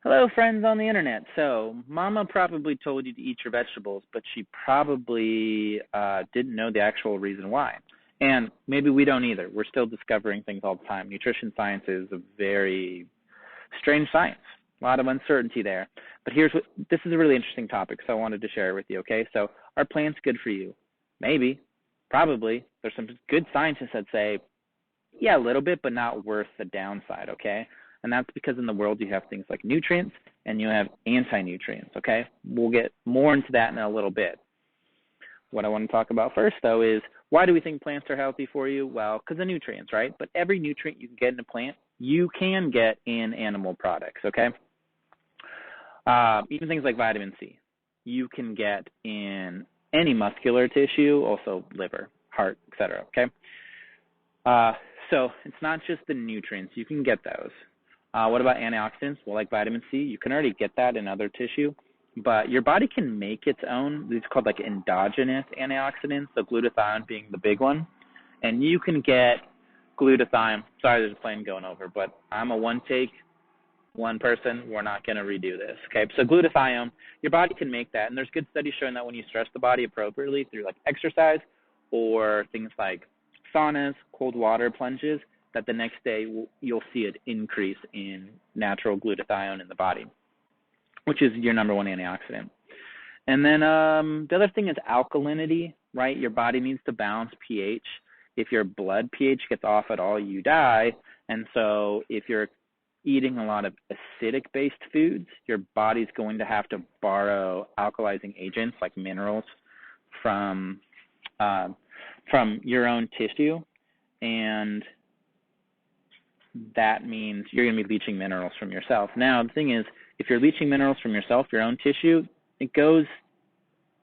Hello, friends on the internet. So, Mama probably told you to eat your vegetables, but she probably didn't know the actual reason why. And maybe we don't either. We're still discovering things all the time. Nutrition science is a very strange science. A lot of uncertainty there. But this is a really interesting topic, so I wanted to share it with you, okay? So, are plants good for you? Maybe. Probably. There's some good scientists that say, yeah, a little bit, but not worth the downside, okay? And that's because in the world you have things like nutrients and you have anti-nutrients, okay? We'll get more into that in a little bit. What I want to talk about first, though, is why do we think plants are healthy for you? Well, because of nutrients, right? But every nutrient you can get in a plant, you can get in animal products, okay? Even things like vitamin C, you can get in any muscular tissue, also liver, heart, etc., okay? So it's not just the nutrients. You can get those. What about antioxidants? Well, like vitamin C, you can already get that in other tissue, but your body can make its own. These are called like endogenous antioxidants, so glutathione being the big one. And you can get glutathione. Sorry, there's a plane going over, but I'm a one-take, one person. We're not going to redo this, okay? So glutathione, your body can make that, and there's good studies showing that when you stress the body appropriately through like exercise or things like saunas, cold water plunges, that the next day you'll see an increase in natural glutathione in the body, which is your number one antioxidant. And then the other thing is alkalinity, right? Your body needs to balance pH. If your blood pH gets off at all, you die. And so if you're eating a lot of acidic-based foods, your body's going to have to borrow alkalizing agents like minerals from your own tissue, and that means you're going to be leaching minerals from yourself. Now, the thing is, if you're leaching minerals from yourself, your own tissue, it goes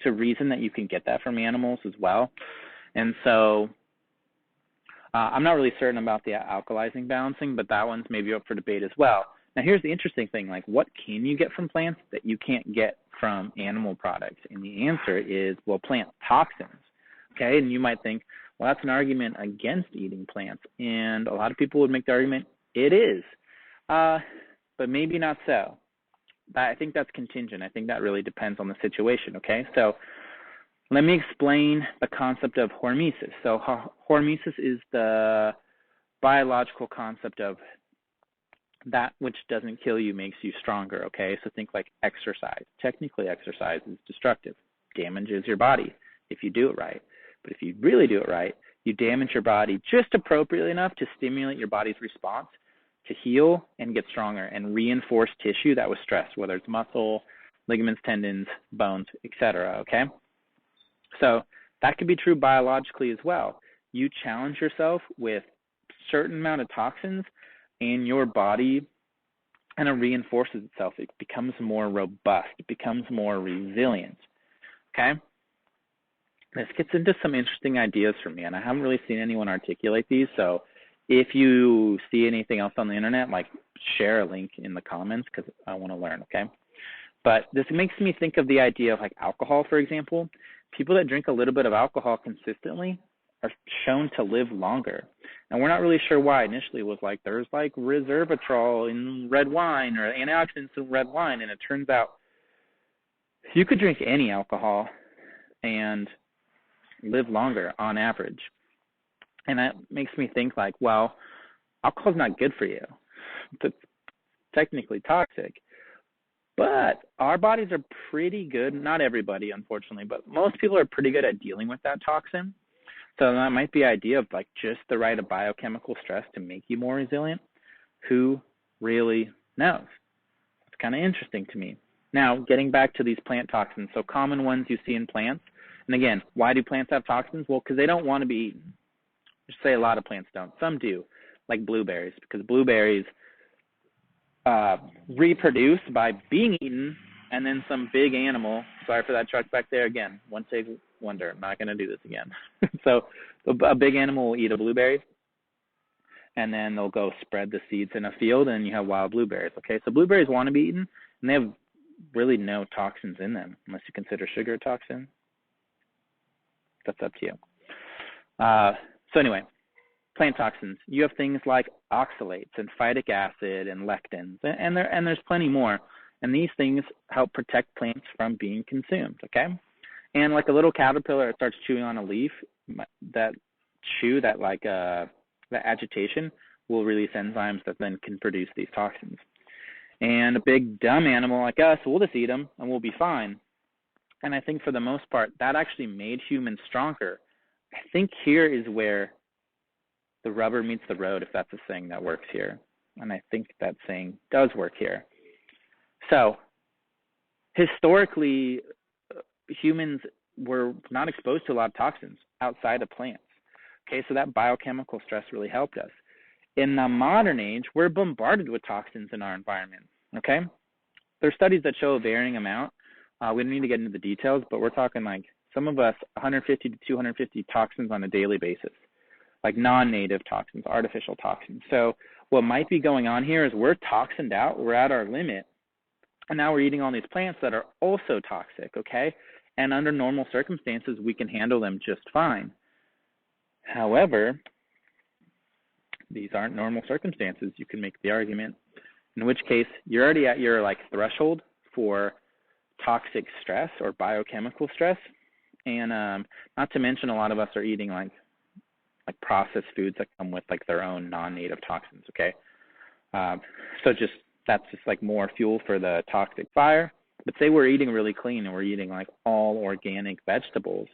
to reason that you can get that from animals as well. And so I'm not really certain about the alkalizing balancing, but that one's maybe up for debate as well. Now, here's the interesting thing, like what can you get from plants that you can't get from animal products? And the answer is, well, plant toxins. Okay, and you might think, well, that's an argument against eating plants. And a lot of people would make the argument, it is. But maybe not so. I think that's contingent. I think that really depends on the situation, okay? So let me explain the concept of hormesis. So hormesis is the biological concept of that which doesn't kill you makes you stronger, okay? So think like exercise. Technically, exercise is destructive, damages your body if you do it right. But if you really do it right, you damage your body just appropriately enough to stimulate your body's response to heal and get stronger and reinforce tissue that was stressed, whether it's muscle, ligaments, tendons, bones, etc., okay? So that could be true biologically as well. You challenge yourself with a certain amount of toxins and your body kind of reinforces itself. It becomes more robust. It becomes more resilient, okay? This gets into some interesting ideas for me, and I haven't really seen anyone articulate these, so if you see anything else on the internet, like share a link in the comments because I want to learn, okay? But this makes me think of the idea of like alcohol, for example. People that drink a little bit of alcohol consistently are shown to live longer. And we're not really sure why. Initially it was like there's like resveratrol in red wine or antioxidants in red wine, and it turns out you could drink any alcohol and live longer on average. And that makes me think like, well, alcohol's not good for you. It's technically toxic. But our bodies are pretty good, not everybody, unfortunately, but most people are pretty good at dealing with that toxin. So that might be the idea of like just the right of biochemical stress to make you more resilient. Who really knows? It's kind of interesting to me. Now, getting back to these plant toxins, so common ones you see in plants. And again, why do plants have toxins? Well, because they don't want to be eaten. Just say a lot of plants don't. Some do, like blueberries, because blueberries reproduce by being eaten, and then some big animal, sorry for that truck back there again, one take wonder, I'm not going to do this again. So a big animal will eat a blueberry, and then they'll go spread the seeds in a field, and you have wild blueberries, okay? So blueberries want to be eaten, and they have really no toxins in them, unless you consider sugar a toxin. That's up to you. So anyway, plant toxins. You have things like oxalates and phytic acid and lectins, and there's plenty more. And these things help protect plants from being consumed, okay? And like a little caterpillar that starts chewing on a leaf, that agitation will release enzymes that then can produce these toxins. And a big dumb animal like us, we'll just eat them and we'll be fine. And I think for the most part, that actually made humans stronger. I think here is where the rubber meets the road, if that's a saying that works here. And I think that saying does work here. So historically, humans were not exposed to a lot of toxins outside of plants. Okay, so that biochemical stress really helped us. In the modern age, we're bombarded with toxins in our environment. Okay, there's studies that show a varying amount. We don't need to get into the details, but we're talking like some of us 150 to 250 toxins on a daily basis, like non-native toxins, artificial toxins. So what might be going on here is we're toxined out, we're at our limit, and now we're eating all these plants that are also toxic, okay? And under normal circumstances, we can handle them just fine. However, these aren't normal circumstances. You can make the argument, in which case you're already at your like threshold for toxic stress or biochemical stress. And not to mention a lot of us are eating like processed foods that come with like their own non-native toxins, okay? So that's just like more fuel for the toxic fire. But say we're eating really clean and we're eating like all organic vegetables,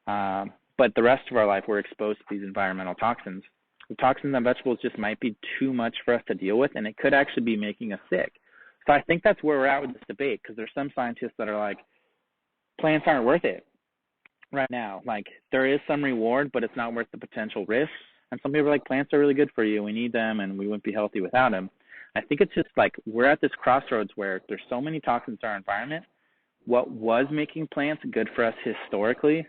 but the rest of our life we're exposed to these environmental toxins. The toxins on vegetables just might be too much for us to deal with, and it could actually be making us sick. So I think that's where we're at with this debate, because there's some scientists that are like, plants aren't worth it right now. Like, there is some reward, but it's not worth the potential risk. And some people are like, plants are really good for you. We need them, and we wouldn't be healthy without them. I think it's just like we're at this crossroads where there's so many toxins in our environment. What was making plants good for us historically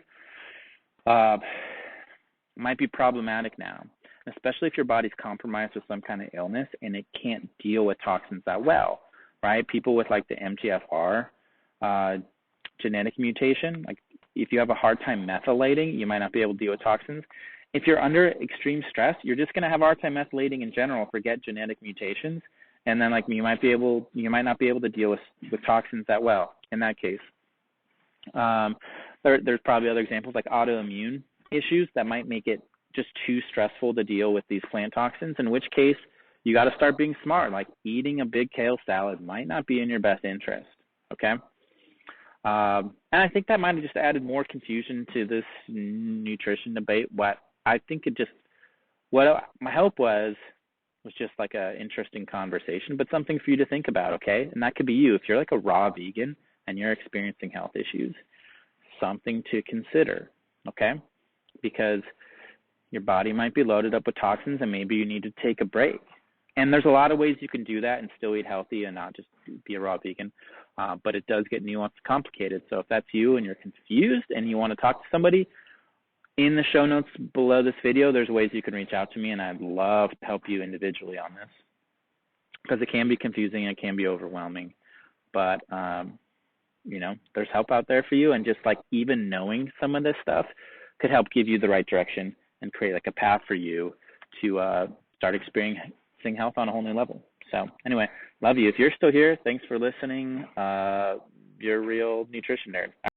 might be problematic now, especially if your body's compromised with some kind of illness and it can't deal with toxins that well, right? People with like the MTFR genetic mutation, like if you have a hard time methylating, you might not be able to deal with toxins. If you're under extreme stress, you're just going to have a hard time methylating in general, forget genetic mutations, and then like you might not be able to deal with toxins that well in that case. There's probably other examples like autoimmune issues that might make it just too stressful to deal with these plant toxins, in which case you got to start being smart. Like eating a big kale salad might not be in your best interest, okay? And I think that might have just added more confusion to this nutrition debate. What my hope was just like an interesting conversation, but something for you to think about, okay? And that could be you. If you're like a raw vegan and you're experiencing health issues, something to consider, okay? Because your body might be loaded up with toxins and maybe you need to take a break. And there's a lot of ways you can do that and still eat healthy and not just be a raw vegan. But it does get nuanced and complicated. So if that's you and you're confused and you want to talk to somebody, in the show notes below this video, there's ways you can reach out to me, and I'd love to help you individually on this, because it can be confusing and it can be overwhelming. But, there's help out there for you, and just like even knowing some of this stuff could help give you the right direction and create like a path for you to start experiencing health on a whole new level. So anyway, love you. If you're still here, thanks for listening. You're a real nutrition nerd.